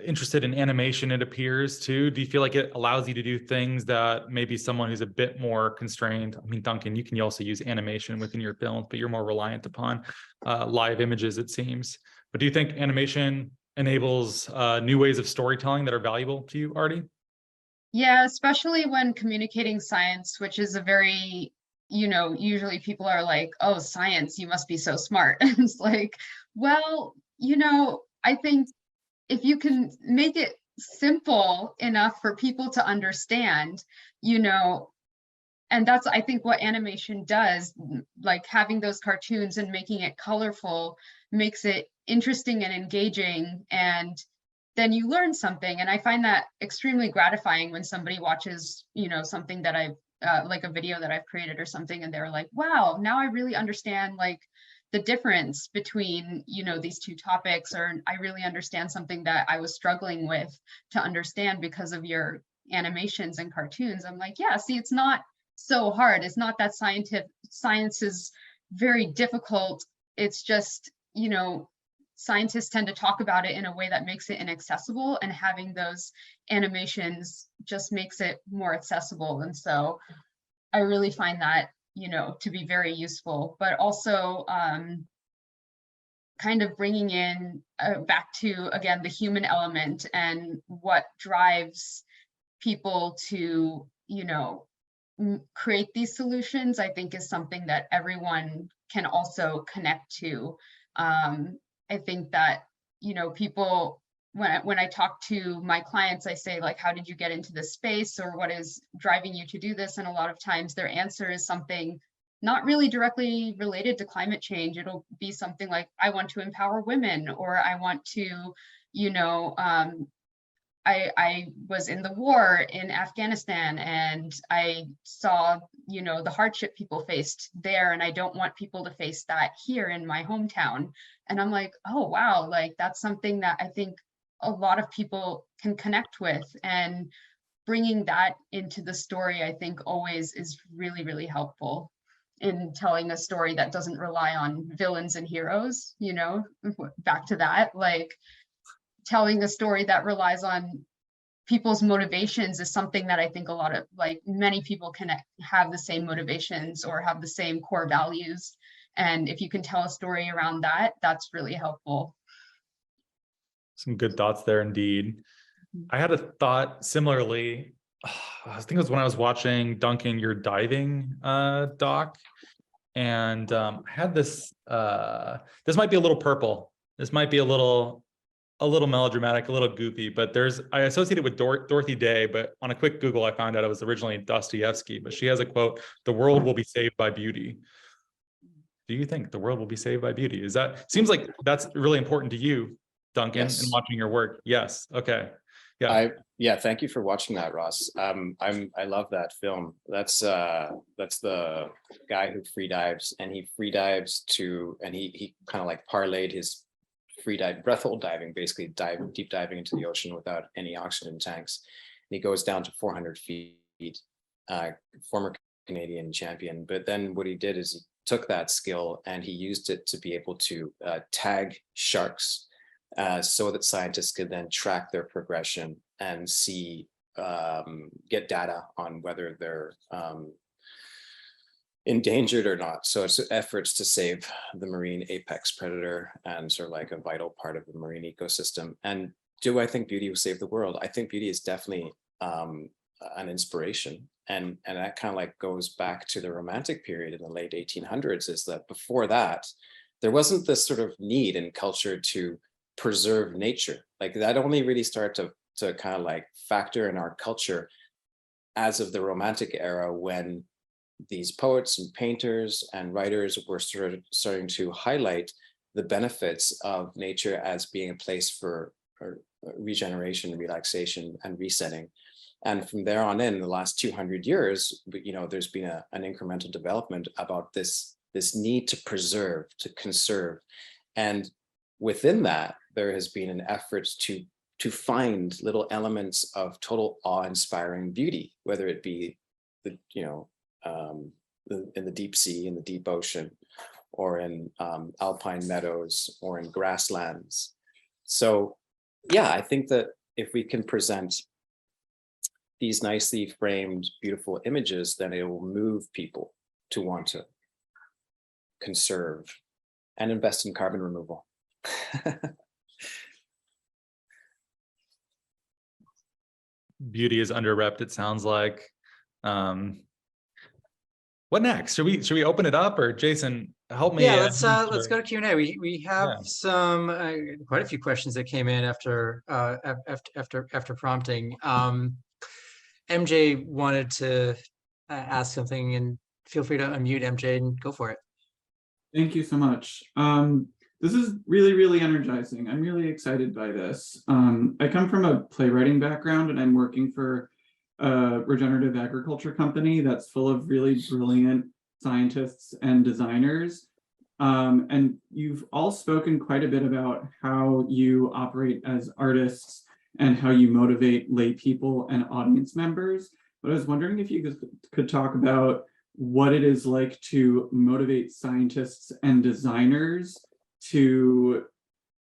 interested in animation, it appears, too. Do you feel like it allows you to do things that maybe someone who's a bit more constrained? I mean, Duncan, you can also use animation within your films, but you're more reliant upon live images, it seems. But do you think animation enables new ways of storytelling that are valuable to you, Aarati? Yeah, especially when communicating science, which is a very, usually people are like, oh, science, you must be so smart. And it's like, well, I think if you can make it simple enough for people to understand, and that's, I think, what animation does, like having those cartoons and making it colorful makes it interesting and engaging, and then you learn something. And I find that extremely gratifying when somebody watches, something that I've, like a video that I've created or something, and they're like, wow, now I really understand like the difference between, these two topics, or I really understand something that I was struggling with to understand because of your animations and cartoons. I'm like, yeah, see, it's not so hard. It's not that science is very difficult. It's just, scientists tend to talk about it in a way that makes it inaccessible, and having those animations just makes it more accessible. And so I really find that, to be very useful, but also kind of bringing in back to, again, the human element and what drives people to, create these solutions, I think is something that everyone can also connect to. I think that, people, when I talk to my clients, I say, like, how did you get into this space, or what is driving you to do this? And a lot of times their answer is something not really directly related to climate change. It'll be something like, I want to empower women, or I want to, I was in the war in Afghanistan and I saw, the hardship people faced there, and I don't want people to face that here in my hometown. And I'm like, oh, wow, like that's something that I think a lot of people can connect with, and bringing that into the story, I think always is really, really helpful in telling a story that doesn't rely on villains and heroes, back to that, like telling a story that relies on people's motivations is something that I think a lot of, like, many people can have the same motivations or have the same core values. And if you can tell a story around that, that's really helpful. Some good thoughts there indeed. I had a thought similarly. I think it was when I was watching, Duncan, your diving doc. And I had this, this might be a little purple. This might be a little melodramatic, a little goofy, but I associated with Dorothy Day, but on a quick Google, I found out it was originally Dostoevsky, but she has a quote, "The world will be saved by beauty." Do you think the world will be saved by beauty? Seems like that's really important to you, Duncan, Yes. in watching your work? Yes. Okay. Yeah, thank you for watching that, Ross. I love that film. That's the guy who free dives, and he free dives and he kind of like parlayed his free dive, breath hold diving, basically deep diving into the ocean without any oxygen tanks. And he goes down to 400 feet, former Canadian champion. But then what he did is he took that skill and he used it to be able to tag sharks so that scientists could then track their progression and see, get data on whether they're endangered or not. So it's efforts to save the marine apex predator and sort of like a vital part of the marine ecosystem. And do I think beauty will save the world? I think beauty is definitely an inspiration. And that kind of like goes back to the Romantic period in the late 1800s, is that before that, there wasn't this sort of need in culture to preserve nature. Like that only really started to kind of like factor in our culture as of the Romantic era, when these poets and painters and writers were sort of starting to highlight the benefits of nature as being a place for regeneration, relaxation, and resetting. And from there on in the last 200 years, you know, there's been an incremental development about this need to preserve, to conserve. And within that, there has been an effort to find little elements of total awe-inspiring beauty, whether it be the, you know, in the deep sea, in the deep ocean, or in alpine meadows, or in grasslands. So yeah, I think that if we can present these nicely framed, beautiful images, then it will move people to want to conserve and invest in carbon removal. Beauty is underrepresented, it sounds like. What next? Should we open it up, or Jason, help me? Yeah, let's go to Q&A. We have Yeah. some quite a few questions that came in after prompting. MJ wanted to ask something, and feel free to unmute, MJ, and go for it. Thank you so much. This is really, really energizing. I'm really excited by this. I come from a playwriting background, and I'm working for a regenerative agriculture company that's full of really brilliant scientists and designers. And you've all spoken quite a bit about how you operate as artists and how you motivate lay people and audience members. But I was wondering if you could talk about what it is like to motivate scientists and designers to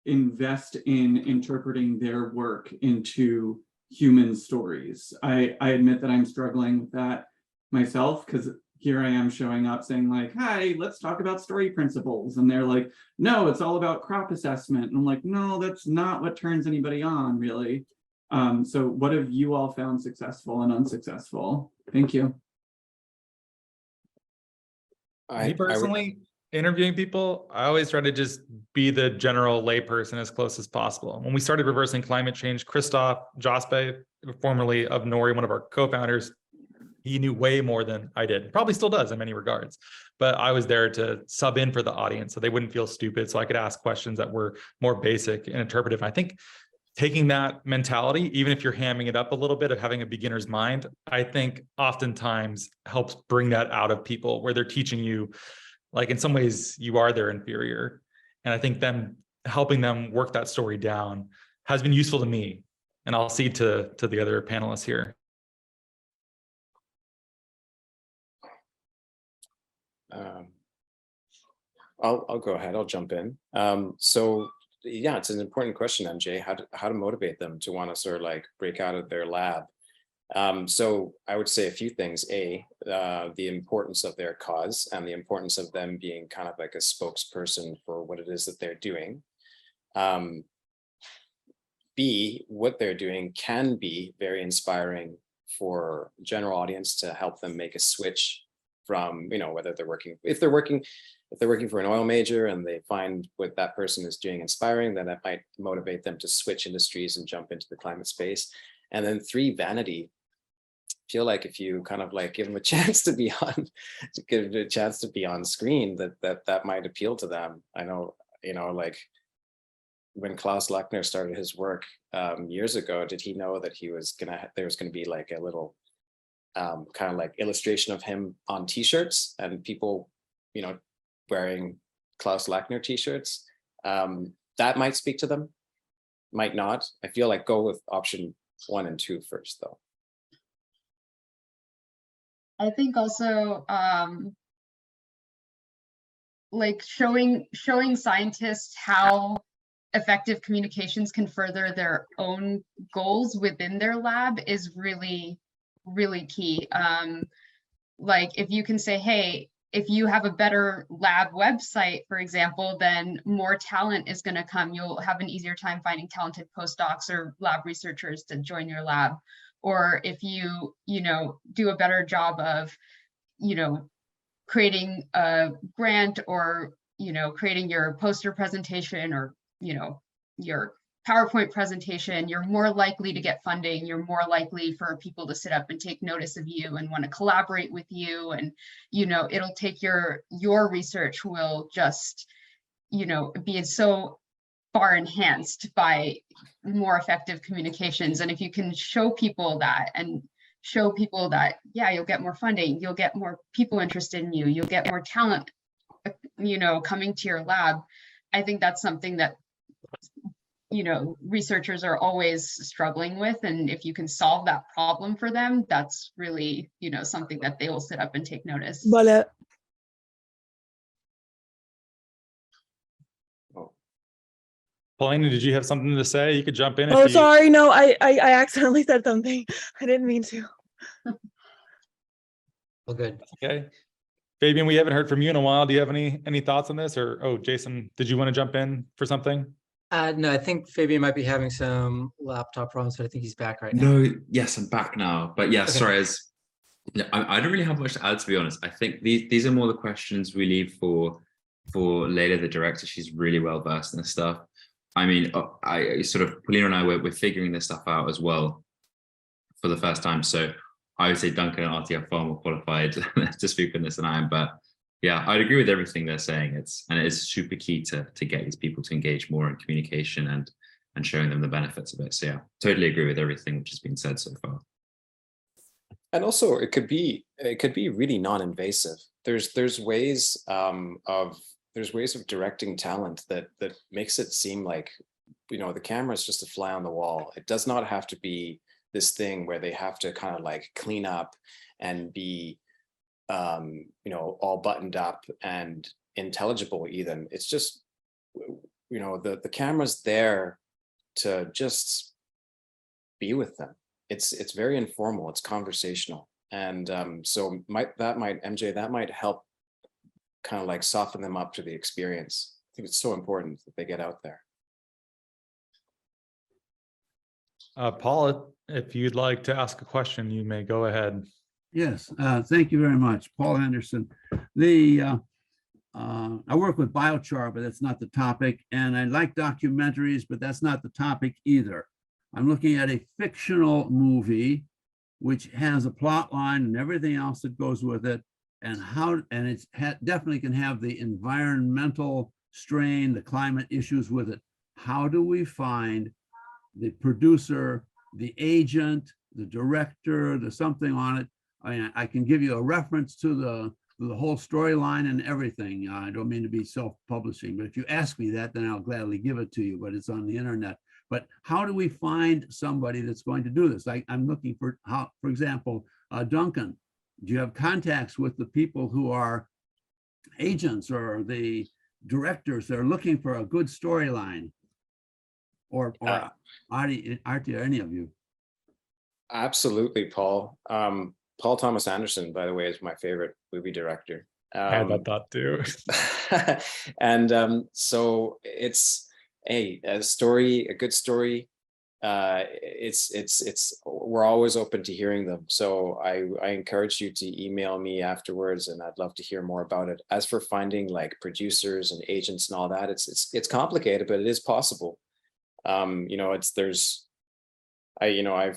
invest in interpreting their work into human stories. I admit that I'm struggling with that myself, because here I am showing up saying like, hi, let's talk about story principles. And they're like, no, it's all about crop assessment. And I'm like, no, that's not what turns anybody on, really. So what have you all found successful and unsuccessful? Thank you. Me personally, interviewing people, I always try to just be the general layperson as close as possible. When we started Reversing Climate Change, Christoph Jospe, formerly of Nori, one of our co-founders, he knew way more than I did, probably still does in many regards. But I was there to sub in for the audience so they wouldn't feel stupid, so I could ask questions that were more basic and interpretive. I think taking that mentality, even if you're hamming it up a little bit of having a beginner's mind, I think oftentimes helps bring that out of people, where they're teaching you, like in some ways you are their inferior. And I think them helping them work that story down has been useful to me. And I'll cede to the other panelists here. I'll go ahead, I'll jump in. So yeah, it's an important question, MJ, how to motivate them to want to sort of like break out of their lab. So I would say a few things. A, the importance of their cause and the importance of them being kind of like a spokesperson for what it is that they're doing. B, what they're doing can be very inspiring for general audience to help them make a switch from, you know, whether they're working, if they're working for an oil major and they find what that person is doing inspiring, then that might motivate them to switch industries and jump into the climate space. And then 3, vanity. I feel like if you kind of like give them a chance to be on, screen, that might appeal to them. I know, you know, like when Klaus Lechner started his work years ago, did he know that there was gonna be like a little kind of like illustration of him on t-shirts and people, you know, wearing Klaus Lechner t-shirts? That might speak to them, might not. I feel like go with option 1 and 2 first, though. I think also like showing scientists how effective communications can further their own goals within their lab is really, really key. Like if you can say, hey, if you have a better lab website, for example, then more talent is going to come. You'll have an easier time finding talented postdocs or lab researchers to join your lab. Or if you know, do a better job of, you know, creating a grant or, you know, creating your poster presentation or, you know, your PowerPoint presentation, you're more likely to get funding. You're more likely for people to sit up and take notice of you and want to collaborate with you. And, you know, it'll take your research will just, you know, be so far enhanced by more effective communications. And if you can show people that and show people that, yeah, you'll get more funding, you'll get more people interested in you, you'll get more talent, you know, coming to your lab. I think that's something that, you know, researchers are always struggling with. And if you can solve that problem for them, that's really, you know, something that they will sit up and take notice. Vale. Paulina, did you have something to say? You could jump in. Oh, sorry. No, I accidentally said something. I didn't mean to. Well, good. Okay. Fabian, we haven't heard from you in a while. Do you have any thoughts on this? Or, oh, Jason, did you want to jump in for something? No, I think Fabian might be having some laptop problems, but I think he's back right now. No, yes, I'm back now. But yeah, sorry, I don't really have much to add, to be honest. I think these are more the questions we leave for Layla, the director. She's really well versed in this stuff. I mean, I sort of, Paulina and I, we're figuring this stuff out as well for the first time. So I would say Duncan and Aarati are far more qualified to speak on this than I am. But yeah, I'd agree with everything they're saying. It's super key to get these people to engage more in communication and showing them the benefits of it. So yeah, totally agree with everything which has been said so far. And also, it could be really non-invasive. There's ways of directing talent that makes it seem like, you know, the camera is just a fly on the wall. It does not have to be this thing where they have to kind of like clean up and be, you know, all buttoned up and intelligible even. It's just, you know, the camera's there to just be with them. It's very informal, it's conversational. And so that might help kind of like soften them up to the experience. I think it's so important that they get out there. Paul, if you'd like to ask a question, you may go ahead. Yes, thank you very much, Paul Anderson. I work with biochar, but that's not the topic. And I like documentaries, but that's not the topic either. I'm looking at a fictional movie which has a plot line and everything else that goes with it, and it's definitely can have the environmental strain, the climate issues with it. How do we find the producer, the agent, the director, the something on it? I mean, I can give you a reference to the whole storyline and everything. I don't mean to be self-publishing, but if you ask me that, then I'll gladly give it to you, but it's on the internet. But how do we find somebody that's going to do this? I'm looking for, for example, Duncan, do you have contacts with the people who are agents or the directors that are looking for a good storyline? Or Aarati, or any of you? Absolutely, Paul. Paul Thomas Anderson, by the way, is my favorite movie director. I had that thought too. And so it's a story, a good story. We're always open to hearing them. So I encourage you to email me afterwards, and I'd love to hear more about it. As for finding like producers and agents and all that, it's complicated, but it is possible. You know, I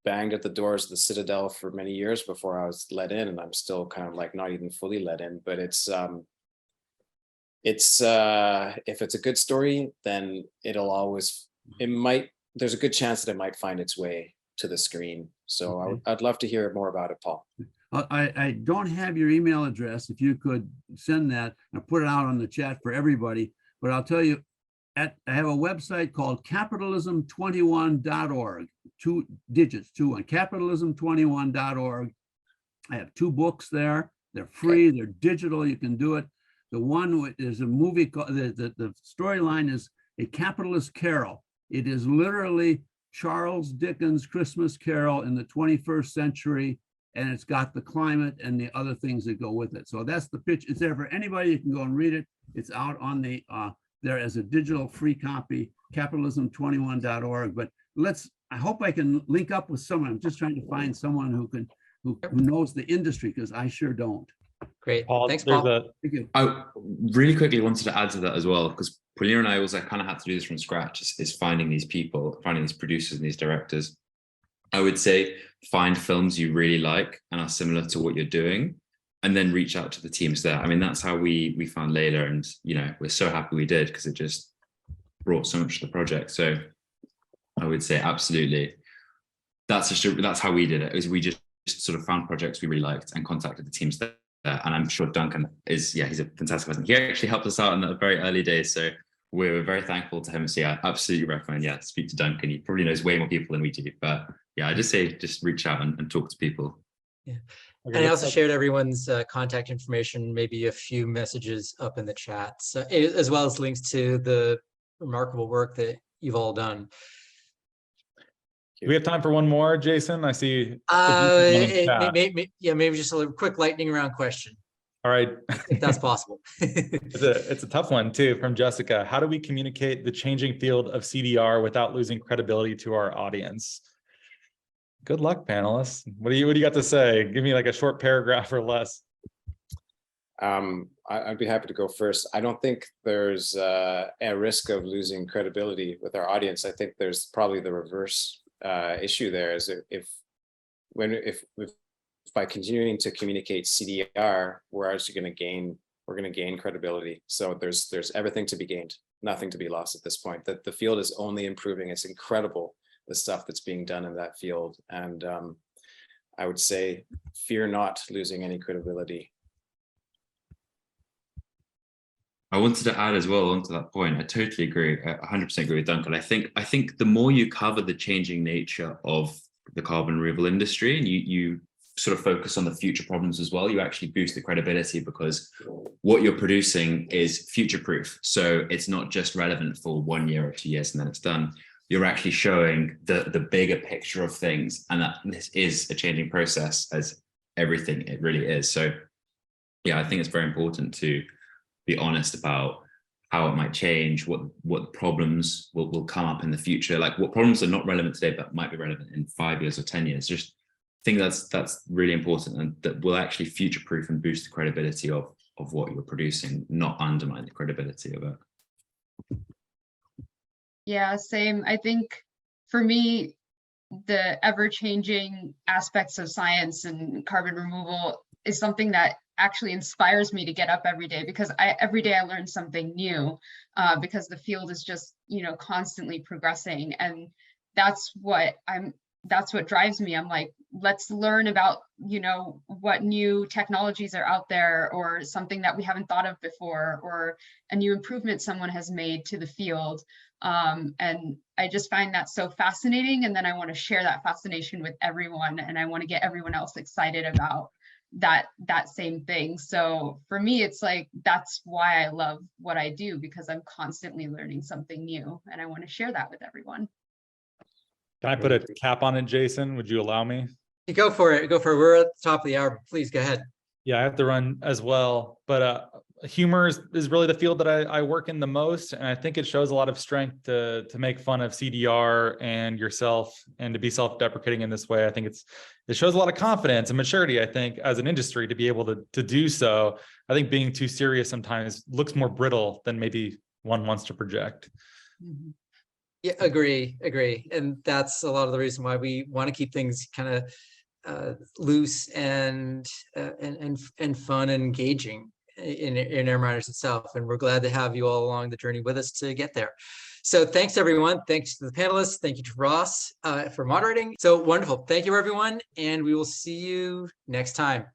banged at the doors of the Citadel for many years before I was let in, and I'm still kind of like not even fully let in, but it's it's if it's a good story, then there's a good chance that it might find its way to the screen. So Okay. I'd love to hear more about it, Paul. I don't have your email address. If you could send that and put it out on the chat for everybody, but I'll tell you, I have a website called capitalism21.org, 2 digits, 2 on capitalism21.org. I have 2 books there. They're free, they're digital, you can do it. The one is a movie called, the storyline is A Capitalist Carol. It is literally Charles Dickens' Christmas Carol in the 21st century, and it's got the climate and the other things that go with it. So that's the pitch. It's there for anybody. You can go and read it. It's out on the there as a digital free copy, capitalism21.org. But I hope I can link up with someone. I'm just trying to find someone who knows the industry, because I sure don't. Great. Paul, Thanks, Paul. Thank you. I really quickly wanted to add to that as well, because Pauline and I also kind of had to do this from scratch, is finding these people, finding these producers and these directors. I would say find films you really like and are similar to what you're doing, and then reach out to the teams there. I mean, that's how we found Layla, and we're so happy we did, because it just brought so much to the project. So I would say absolutely, that's how we did it. Is we just sort of found projects we really liked and contacted the teams there. And I'm sure Duncan he's a fantastic person. He actually helped us out in the very early days, so we're very thankful to him. So yeah, I absolutely recommend speak to Duncan. He probably knows way more people than we do, but yeah, I just say just reach out and talk to people. Yeah. And I also shared everyone's contact information, maybe a few messages up in the chat, so, as well as links to the remarkable work that you've all done. Do we have time for one more, Jason? I see. Maybe just a quick lightning round question. All right. If that's possible. It's a tough one too, from Jessica. How do we communicate the changing field of CDR without losing credibility to our audience? Good luck, panelists. What do you got to say? Give me like a short paragraph or less. I'd be happy to go first. I don't think there's a risk of losing credibility with our audience. I think there's probably the reverse issue there, is if by continuing to communicate CDR, we're actually going to gain credibility. So there's everything to be gained, nothing to be lost at this point. That the field is only improving. It's incredible, the stuff that's being done in that field. And I would say, fear not losing any credibility. I wanted to add as well onto that point. I totally agree. I 100% agree with Duncan. I think the more you cover the changing nature of the carbon removal industry, and you sort of focus on the future problems as well, you actually boost the credibility, because what you're producing is future proof. So it's not just relevant for 1 year or 2 years and then it's done. You're actually showing the bigger picture of things, and that this is a changing process, as everything it really is. So yeah, I think it's very important to be honest about how it might change, what problems will come up in the future, like what problems are not relevant today but might be relevant in 5 years or 10 years. Just think that's really important, and that will actually future-proof and boost the credibility of what you're producing, not undermine the credibility of it. Yeah, same. I think for me, the ever-changing aspects of science and carbon removal is something that actually inspires me to get up every day, because every day I learn something new, because the field is just, constantly progressing. And that's what drives me. I'm like, let's learn about, what new technologies are out there, or something that we haven't thought of before, or a new improvement someone has made to the field. And I just find that so fascinating. And then I want to share that fascination with everyone, and I want to get everyone else excited about that same thing. So for me, it's like, that's why I love what I do, because I'm constantly learning something new, and I want to share that with everyone. Can I put a cap on it, Jason? Would you allow me? You go for it. We're at the top of the hour, but please go ahead. Yeah, I have to run as well, but humor is really the field that I work in the most, and I think it shows a lot of strength to make fun of CDR and yourself, and to be self-deprecating in this way. I think it shows a lot of confidence and maturity, I think, as an industry, to be able to do so. I think being too serious sometimes looks more brittle than maybe one wants to project. Mm-hmm. Yeah, agree. And that's a lot of the reason why we want to keep things kind of loose and fun and engaging. in Air Miners itself. And we're glad to have you all along the journey with us to get there. So thanks, everyone. Thanks to the panelists. Thank you to Ross for moderating. So wonderful. Thank you, everyone. And we will see you next time.